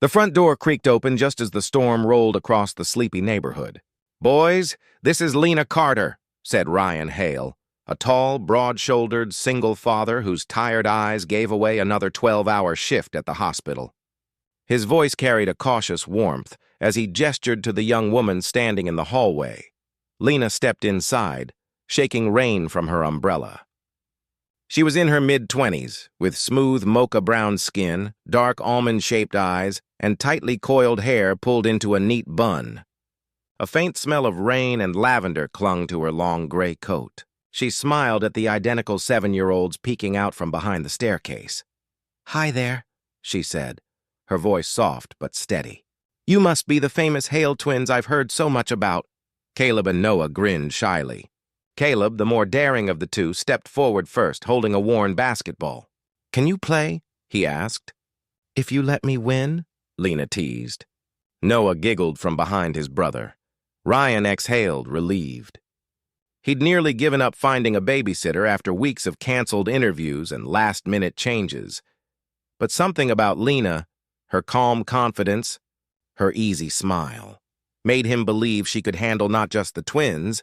The front door creaked open just as the storm rolled across the sleepy neighborhood. "Boys, this is Lena Carter," said Ryan Hale, a tall, broad-shouldered, single father whose tired eyes gave away another 12-hour shift at the hospital. His voice carried a cautious warmth as he gestured to the young woman standing in the hallway. Lena stepped inside, shaking rain from her umbrella. She was in her mid-20s, with smooth mocha-brown skin, dark almond-shaped eyes, and tightly coiled hair pulled into a neat bun. A faint smell of rain and lavender clung to her long gray coat. She smiled at the identical 7-year-olds peeking out from behind the staircase. "Hi there," she said, her voice soft but steady. "You must be the famous Hale twins I've heard so much about." Caleb and Noah grinned shyly. Caleb, the more daring of the two, stepped forward first, holding a worn basketball. "Can you play?" he asked. "If you let me win," Lena teased. Noah giggled from behind his brother. Ryan exhaled, relieved. He'd nearly given up finding a babysitter after weeks of canceled interviews and last-minute changes. But something about Lena, her calm confidence, her easy smile, made him believe she could handle not just the twins,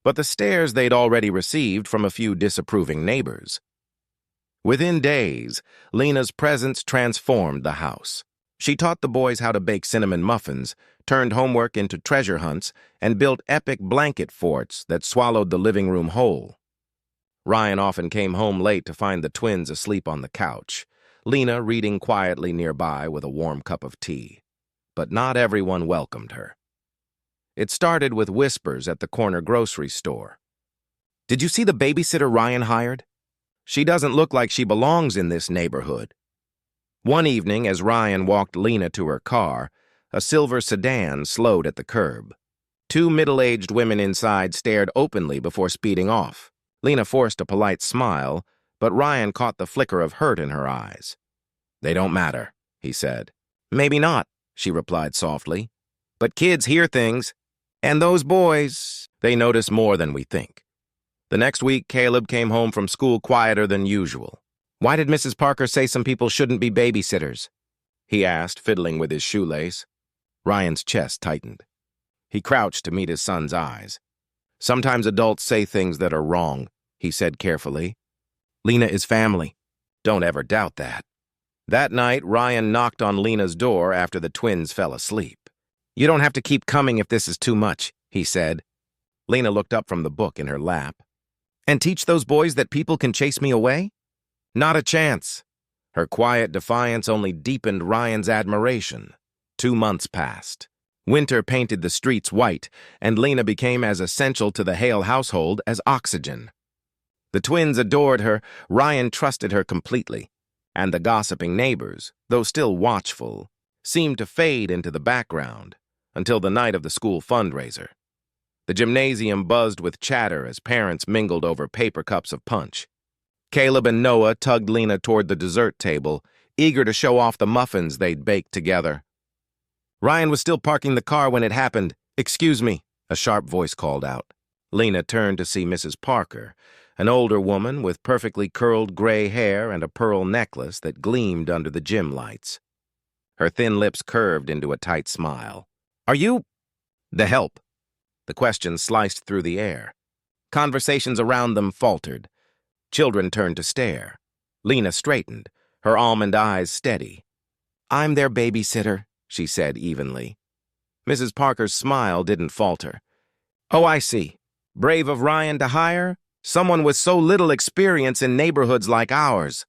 but the stares they'd already received from a few disapproving neighbors. Within days, Lena's presence transformed the house. She taught the boys how to bake cinnamon muffins, turned homework into treasure hunts, and built epic blanket forts that swallowed the living room whole. Ryan often came home late to find the twins asleep on the couch, Lena reading quietly nearby with a warm cup of tea. But not everyone welcomed her. It started with whispers at the corner grocery store. "Did you see the babysitter Ryan hired? She doesn't look like she belongs in this neighborhood." One evening, as Ryan walked Lena to her car, a silver sedan slowed at the curb. Two middle-aged women inside stared openly before speeding off. Lena forced a polite smile, but Ryan caught the flicker of hurt in her eyes. "They don't matter," he said. "Maybe not," she replied softly. "But kids hear things. And those boys, they notice more than we think." The next week, Caleb came home from school quieter than usual. "Why did Mrs. Parker say some people shouldn't be babysitters?" he asked, fiddling with his shoelace. Ryan's chest tightened. He crouched to meet his son's eyes. "Sometimes adults say things that are wrong," he said carefully. "Lena is family. Don't ever doubt that." That night, Ryan knocked on Lena's door after the twins fell asleep. "You don't have to keep coming if this is too much," he said. Lena looked up from the book in her lap. "And teach those boys that people can chase me away?" "Not a chance." Her quiet defiance only deepened Ryan's admiration. 2 months passed. Winter painted the streets white, and Lena became as essential to the Hale household as oxygen. The twins adored her, Ryan trusted her completely, and the gossiping neighbors, though still watchful, seemed to fade into the background until the night of the school fundraiser. The gymnasium buzzed with chatter as parents mingled over paper cups of punch. Caleb and Noah tugged Lena toward the dessert table, eager to show off the muffins they'd baked together. Ryan was still parking the car when it happened. "Excuse me," a sharp voice called out. Lena turned to see Mrs. Parker, an older woman with perfectly curled gray hair and a pearl necklace that gleamed under the gym lights. Her thin lips curved into a tight smile. "Are you the help?" The question sliced through the air. Conversations around them faltered. Children turned to stare. Lena straightened, her almond eyes steady. "I'm their babysitter," she said evenly. Mrs. Parker's smile didn't falter. "Oh, I see. Brave of Ryan to hire? Someone with so little experience in neighborhoods like ours."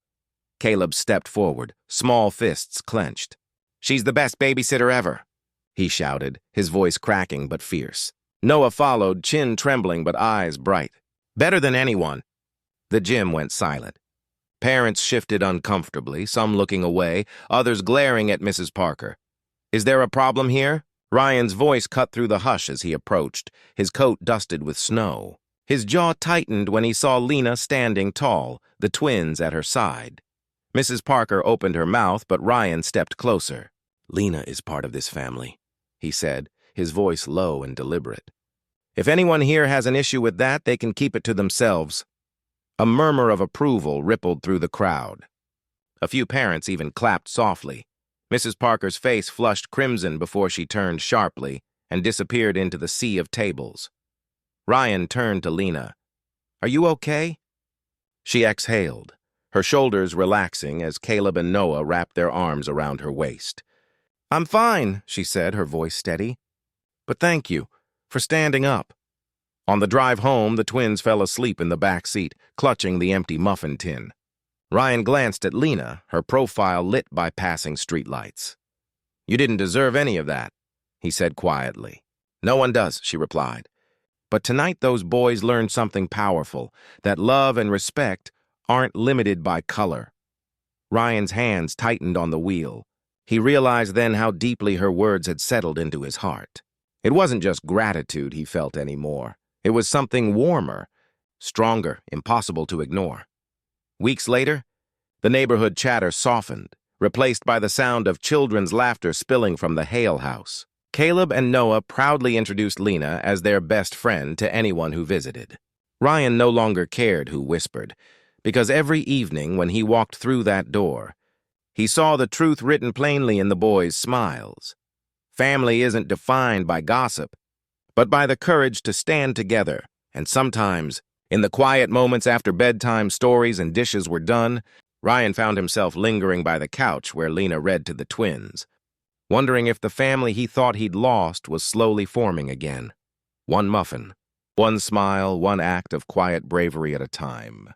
Caleb stepped forward, small fists clenched. "She's the best babysitter ever," he shouted, his voice cracking but fierce. Noah followed, chin trembling but eyes bright. "Better than anyone." The gym went silent. Parents shifted uncomfortably, some looking away, others glaring at Mrs. Parker. "Is there a problem here?" Ryan's voice cut through the hush as he approached, his coat dusted with snow. His jaw tightened when he saw Lena standing tall, the twins at her side. Mrs. Parker opened her mouth, but Ryan stepped closer. "Lena is part of this family," he said, his voice low and deliberate. "If anyone here has an issue with that, they can keep it to themselves." A murmur of approval rippled through the crowd. A few parents even clapped softly. Mrs. Parker's face flushed crimson before she turned sharply and disappeared into the sea of tables. Ryan turned to Lena. "Are you okay?" She exhaled, her shoulders relaxing as Caleb and Noah wrapped their arms around her waist. "I'm fine," she said, her voice steady. "But thank you for standing up." On the drive home, the twins fell asleep in the back seat, clutching the empty muffin tin. Ryan glanced at Lena, her profile lit by passing streetlights. "You didn't deserve any of that," he said quietly. "No one does," she replied. But tonight those boys learned something powerful, that love and respect aren't limited by color. Ryan's hands tightened on the wheel. He realized then how deeply her words had settled into his heart. It wasn't just gratitude he felt anymore. It was something warmer, stronger, impossible to ignore. Weeks later, the neighborhood chatter softened, replaced by the sound of children's laughter spilling from the Hale house. Caleb and Noah proudly introduced Lena as their best friend to anyone who visited. Ryan no longer cared who whispered, because every evening when he walked through that door, he saw the truth written plainly in the boys' smiles. Family isn't defined by gossip, but by the courage to stand together, and sometimes, in the quiet moments after bedtime stories and dishes were done, Ryan found himself lingering by the couch where Lena read to the twins, wondering if the family he thought he'd lost was slowly forming again. One muffin, one smile, one act of quiet bravery at a time.